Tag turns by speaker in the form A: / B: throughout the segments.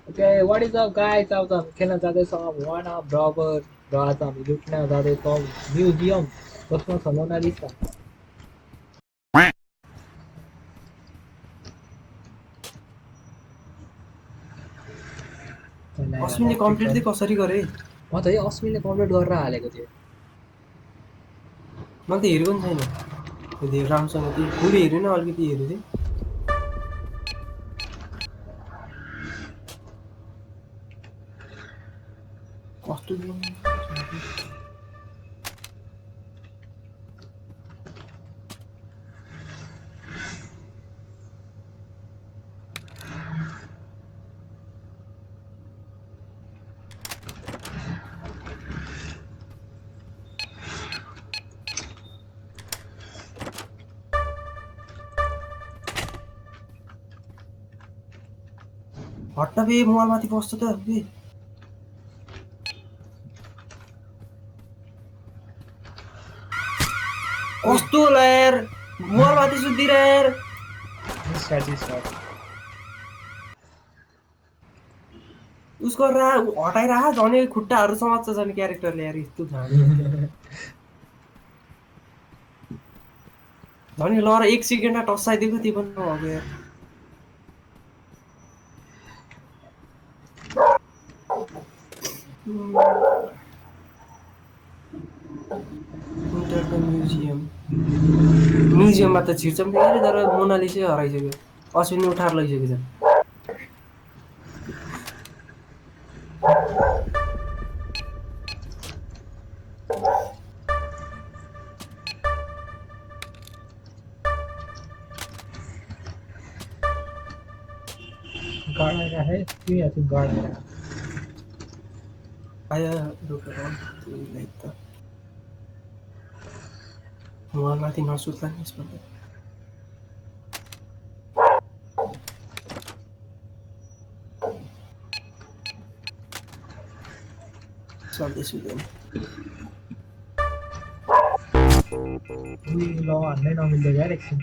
A: Okay, what is up guys? आज हामी खेल्न जाँदैछौँ वान अफ रबर र आज हामी लुट्न जाँदैछौँ म्युजियम जसमा छ मोनालिसा।
B: अस्मिनले कम्प्लिट चाहिँ कसरी गरे?
A: म त यो अस्मिनले कम्प्लिट गरेर हालेको थिएँ।
B: मैले त हेरेको नि छैन त्यो धेरै राम्रोसँग त्यो पुरै हेरेन अलिकति हेरेँ थिएँ कस्तो हट्न बे मोबाइलमाथि बस्छ त बे कस्तो होला यार मोबाइलमाथि सुत्दिरह यार उसको हटाइरह झन् खुट्टाहरू समात्छ झन् क्यारेक्टरले यार यस्तो झन् ल र 1 सेकेन्डमा टस्साइदिएको त्यो पनि नभएको यार इन्टर द म्युजियममा त छिर्छ पनि अरे तर मोनालिसै हराइसक्यो अश्विनले उठाएर लैसकेको छ
A: गडाइरा है के यार गडाइरा
B: आया डोक्टर त्यही त मोबाइलमाथि नसुत्ला नि यसपल्ट सधैँ सुत्दैन
A: ल हान्नै नमिल्दै यार एकछिन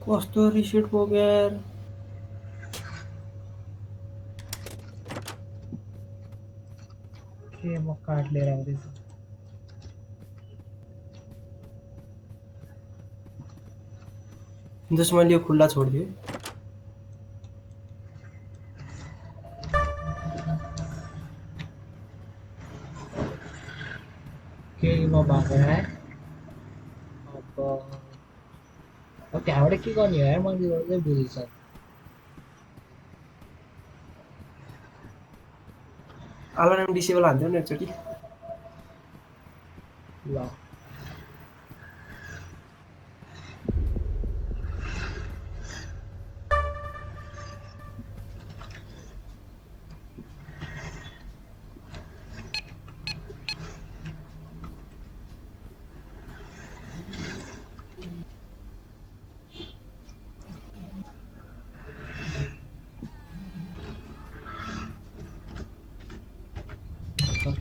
B: कस्तो रिसेट पुग्यो यार
A: के म कार्ड लिएर आउँदैछु
B: जस मैले यो खुल्ला छोडिदिएँ
A: केही म भएको है अब त्यहाँबाट के गर्ने हो यार मैले चाहिँ बुझिन्छ
B: अलार्म डिसेबल हान्थ्यो नि एकचोटि
A: ल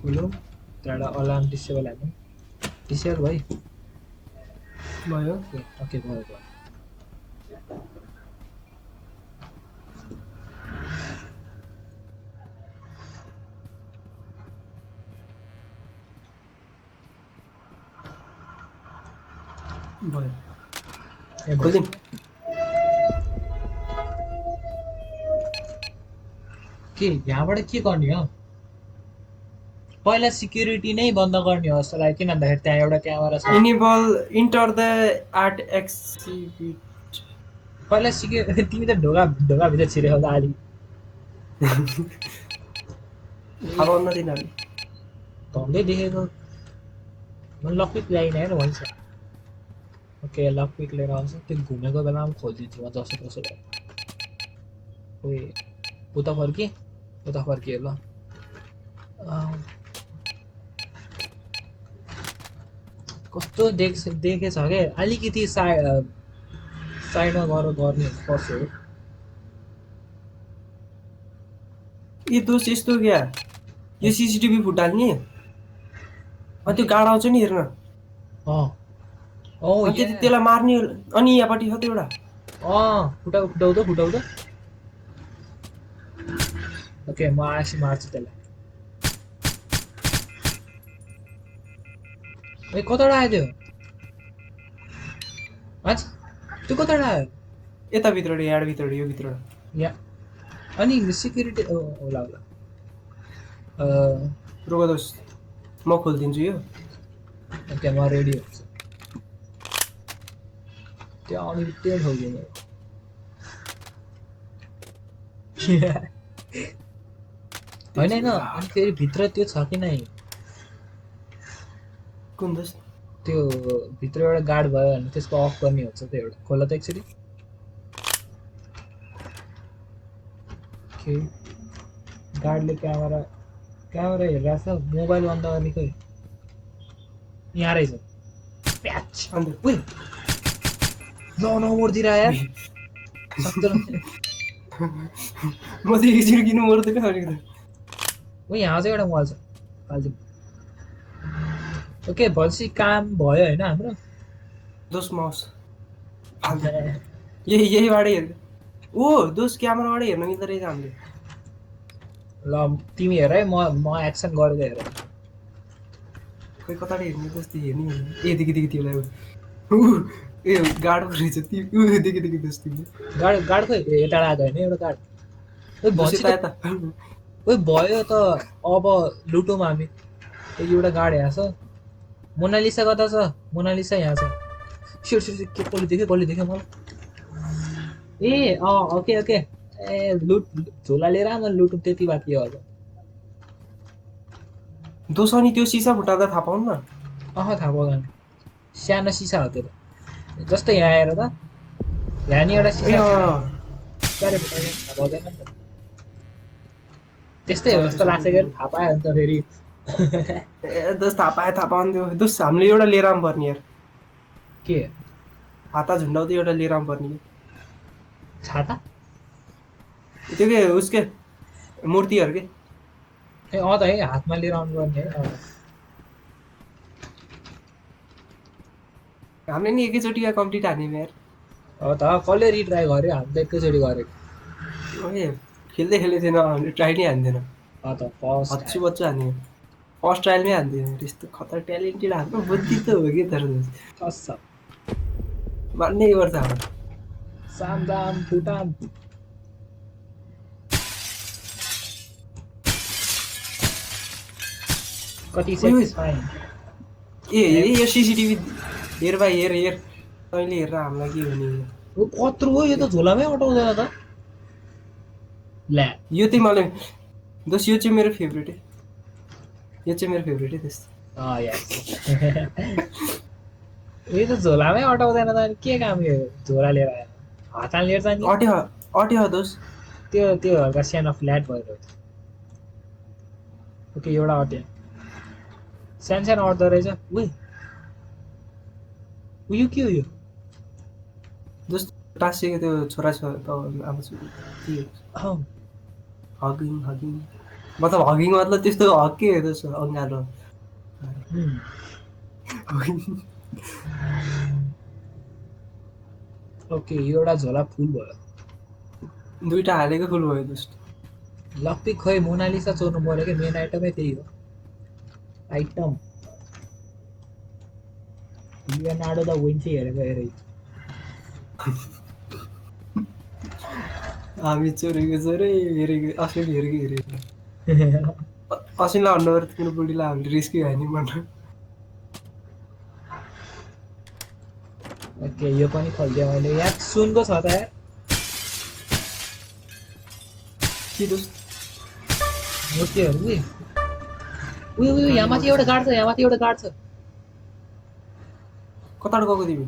A: खोलौँ त्यहाँबाट अलार्म डिसेबल हाल्नु डिसेबल भयो
B: भयो
A: ओके भयो भयो
B: भयो खोलिदिउँ
A: के यहाँबाट के गर्ने हो पहिला सिक्युरिटी नै बन्द गर्ने हो जस्तो लाग्यो किन भन्दाखेरि त्यहाँ एउटा क्यामेरा छ
B: enable enter the art exhibit
A: पहिला तिमी त ढोकाभित्र छिरेको त अलि
B: थाहा पाउन तिनीहरूले
A: धन्दै देखेको मैले लकपिक ल्याइन हेर भन्छ ओके लकपिक लिएर आउँछ त्यो घुमेको बेलामा पनि खोलिदिन्छु म जसो तसो भयो उता फर्किएँ ल कस्तो देखेछ क्या अलिकति साइडमा गएर गर्ने पर्छ हो
B: ए दोस्त यस्तो क्या यो सिसिटिभी फुटाल्ने अनि त्यो गाड आउँछ नि हेर्न
A: Oh
B: अनि त्यति
A: yeah.
B: त्यसलाई मार्ने अनि यहाँपट्टि छ त्यो एउटा
A: फुटाउँदो ओके म आएपछि मार्छु त्यसलाई ए कताबाट आयो त्यो अच्छा त्यो कताबाट आयो
B: यता भित्र याड भित्र यो भित्र
A: यहाँ अनि सिक्युरिटी होला
B: रुक दोस्त म खोलिदिन्छु यो
A: ओके म रेडी हुन्छु त्यो आउने बित्तिकै ठोकिदिने होइन अनि फेरि भित्र त्यो छ कि नै
B: कुन दोस्त
A: त्यो भित्र एउटा गार्ड भयो भने त्यसको अफ गर्ने हुन्छ त्यो एउटा खोला त एकचोटि के गार्डले क्यामेरा हेरिरहेको छ मोबाइल बन्द गर्ने खोइ यहाँ रहेछ प्याच
B: अन्त
A: उयो नमर्दिएर यार
B: म त एकचोटि किन मर्दैन अलिकति
A: ऊ यहाँ चाहिँ एउटा मोबाइल छ फाल्तु ओके भनेपछि काम भयो होइन हाम्रो
B: दोस्त माउस यहीबाट हेर्नु ओ दोस्त क्यामेराबाट हेर्न मिल्दो रहेछ हामीले
A: ल तिमी हेर है म एक्सन गरेर हेर
B: खोइ कताबाट हेर्ने दोस्त हेर्ने ए देखि तिमीलाई ए गाडो रहेछ देखि दोस्त तिमीले
A: गाड खोइ यता आएको होइन एउटा गाड ओइ भन्छ
B: यता
A: ओइ भयो त अब लुटौँ हामी एउटा गाड यहाँ छ मोनालिसा कता छ मोनालिसा यहाँ छ स्योर के कसले देख्यो मलाई ए ओके ए लुट झोला लिएर म लुटौँ त्यति बाँकी हो अब
B: दोस्त अनि त्यो सिसा फुटाउँदा थाहा पाउनु न
A: थाहा पाउँदैन सानो सिसा हो त्यो त जस्तै यहाँ आएर त यहाँ नि एउटा सिसा क्यारे फुटाउने थाहा पाउँदैन नि त त्यस्तै हो जस्तो लाग्छ कि थाहा पायो भने त फेरि
B: ए दोस्त थाहा पाउनु त्यो दोस्त हामीले एउटा लिएर आउनु पर्ने यार
A: के
B: हाता झुन्डाउँदै एउटा लिएर आउनु पर्ने
A: छाता
B: त्यो के उसके मूर्तिहरू के
A: ए त है हातमा लिएर आउनु पर्ने है
B: हामीले नि एकैचोटि कम्प्लिट हान्यौँ यार
A: त कसले रिट्राई गर्यो हामी त एकैचोटि गरेको
B: ए खेल्दै थिएन हामीले ट्राई नै हान्दैन
A: त फर्स्ट
B: बच्चु हान्यो फर्स्ट ट्रायलमै हान्दैन त्यस्तो खतरा ट्यालेन्टेड हाम्रो बुद्धि त हो कि तर मान्नै पर्छ हाम्रो
A: सामदाम फुटाम कति सेटिस्फाइङ
B: ए यो सिसिटिभी हेर भाइ हेर तैँले हेरेर हामीलाई के हुने
A: कत्रो हो यो त झोलामै अटाउँदैन त ल्या
B: यो चाहिँ मलाई दोस्त यो चाहिँ मेरो फेभरेट त्यस्तो
A: यो त झोलामै अटाउँदैन त अनि के काम यो झोला लिएर आयो हातमा लिएर जाने
B: अट्यो दोस्त
A: त्यो हल्का सानो फ्ल्याट भएर ओके एउटा अट्यो सानो अट्दो रहेछ उयो के हो यो
B: दोस्त टाँसिएको त्यो छोरा छ हगिङ मतलब हगिङ मतलब त्यस्तो हग के हो दोस्त अङ्गालो
A: ओके यो एउटा झोला फुल भयो
B: दुईटा हालेको फुल भयो दोस्त
A: लप्पी खोइ मोनालिसा चोर्नु पर्यो कि मेन आइटमै त्यही हो आइटम लियोनार्डो द विन्ची हेरेको
B: हामी चोरेको हेरेको असली हेरेको असलीलाई अन्डर तिम्रो बुढीलाई हामीले रिस्क्यु हान्यौँ भनेर
A: ओके यो पनि खोलिदिएँ मैले यहाँ सुनको छ त यार
B: के दोस्त
A: मूर्तिहरू उयो यहाँ माथि एउटा गाड छ
B: कताबाट गएको तिमी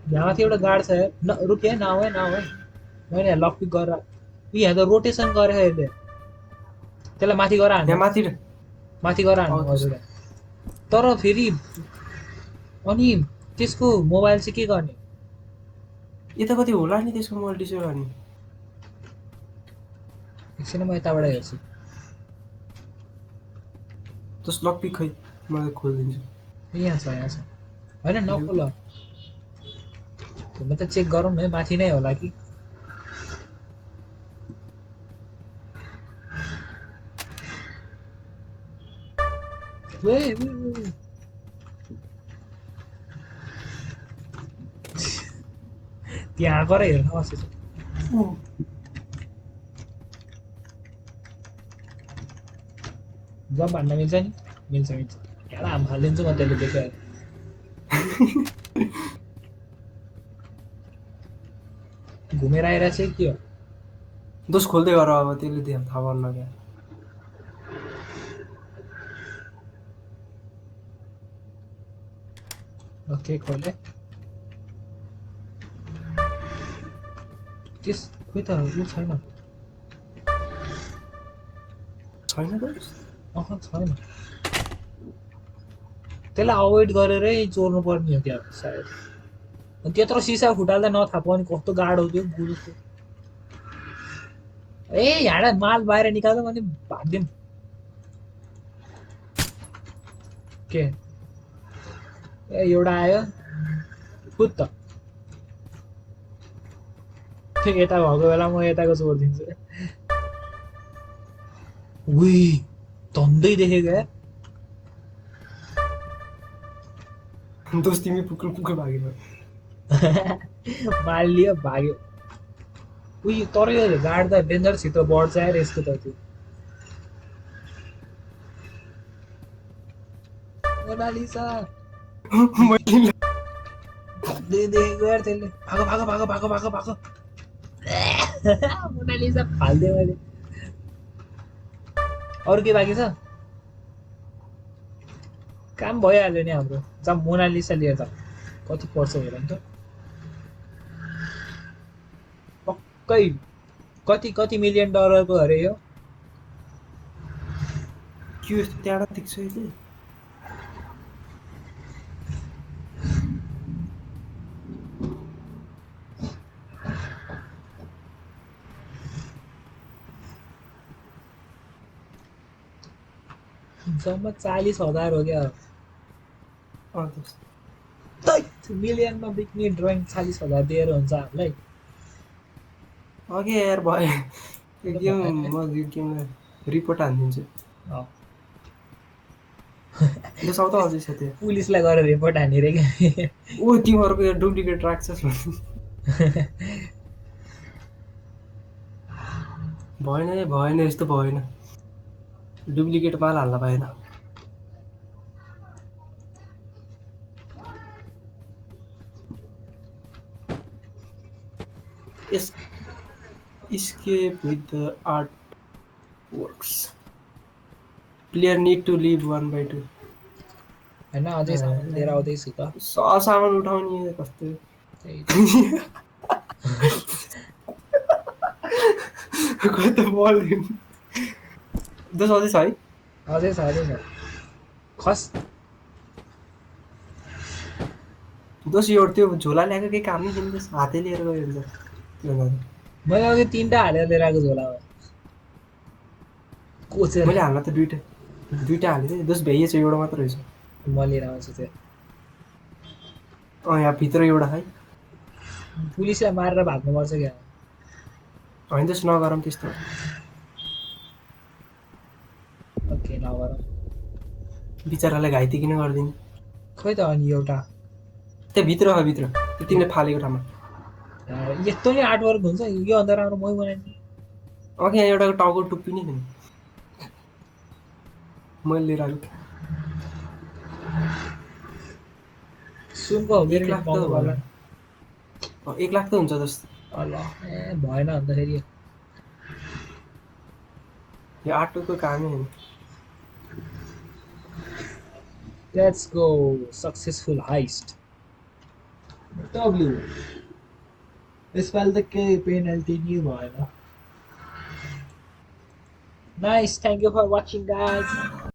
A: यहाँ माथि एउटा गाड छ यार रुक है नाउ है मैले लक पिक गरेर यहाँ त रोटेसन गरेको यसले त्यसलाई माथि गएर हान्नु माथि गएर हान्नु हजुर तर फेरि अनि त्यसको मोबाइल चाहिँ के गर्ने
B: यता कति होला नि त्यसको मोबाइल डिस्प्ले गर्ने
A: एकछिन म यताबाट हेर्छु
B: दोस्त लक पिक खै मलाई खोलिदिन्छु
A: यहाँ छ होइन नखोल म त चेक गरौँ न है माथि नै होला कि वे, वे, वे। त्यहाँ आएको र हेर्न बसेछ जम्प हान्न मिल्छ नि मिल्छ यहाँ हाम फालिदिन्छु म त्यसले देखाएर घुमेर आइरहेको छ के हो
B: दोस्त खोल्दै गर अब त्यसले त्यहाँ थाहा पाउनु क्या
A: ओके खोले त्यस खोइ त ऊ छैन
B: छैन दोस्त
A: छैन त्यसलाई अभोइड गरेरै चोर्नु पर्ने हो त्यहाँ सायद त्यत्रो सिसा फुटाल्दा नथाहा पाउने कस्तो गाडो थियो गुरुको ए यहाँ माल बाहिर निकाल्दा अनि भाग्यौँ के ए एउटा आयो फुत्त यता भएको बेला म यताको छोडिदिन्छु उही धन्दै देखेको या
B: दोस्त तिमी पुक्र भागेर
A: माल लियो भाग्यो उही तर यो गाड त डेन्जर छिटो बढ्छ यार यसको त त्यो मोनालिसा देखेको यार त्यसले भागो मोनालिसा फाल्दियो मैले अरू के बाँकी छ काम भइहाल्यो नि हाम्रो जा मोनालिसा लिएर जाऊ कति पर्छ हेर नि त पक्कै कति मिलियन डलरको अरे यो
B: के यस्तो त्यहाँबाट देख्छ कि
A: जम्मा 40,000 हो क्या मिलियनमा बिक्ने ड्रइङ 40,000 दिएर हुन्छ हामीलाई
B: अघि यार भयो यो गेम म यो गेमलाई रिपोर्ट हानिदिन्छु यो साउथ अझै छ त्यो
A: पुलिसलाई गएर रिपोर्ट हानेर क्या
B: ओ तिमीहरूको यो डुप्लिकेट राख्छस् भएन यस्तो भएन डुप्लिकेट माल हाल्न पाएन escape with the artworks player need to leave 1 by 2
A: हैन अझै सामान लिएर आउँदैछु त
B: सामान उठाउने कस्तो कत बल दस अझै छ है
A: अझै छ खस
B: दस यो त्यो झोला ल्याएको केही काम नै छैन दस हातै लिएर गयो हुन्छ
A: मैले अघि 3टा हालेर लिएर आएको झोलामा कोचेर
B: मैले हाल्न त दुईटा हालेँ दस भ्याइएछ एउटा मात्र रहेछ
A: म लिएर आउँछु त्यो
B: यहाँ भित्र एउटा है
A: पुलिसलाई मारेर भाग्नुपर्छ क्या
B: होइन दस नगरौँ त्यस्तो
A: ओके नगरौँ
B: बिचरालाई घाइते किन गरिदिने
A: खोइ त अनि एउटा
B: त्यो भित्र त्यो तिमीले फालेको ठाउँमा
A: यस्तो नि आर्टवर्क हुन्छ यो अन्त राम्रो मै बनाइदिनु
B: अघि यहाँ एउटा टाउको टुप्पी नै थिएन मैले लिएर आएको
A: सुनको हो मेरो
B: 1 लाख त होला 1 लाख त हुन्छ जस्तो
A: ल ए भएन अन्त फेरि
B: यो आटोको कामै होइन
A: let's go successful heist W यसपालि त केही पेनल्टी नि भएन nice thank you for watching guys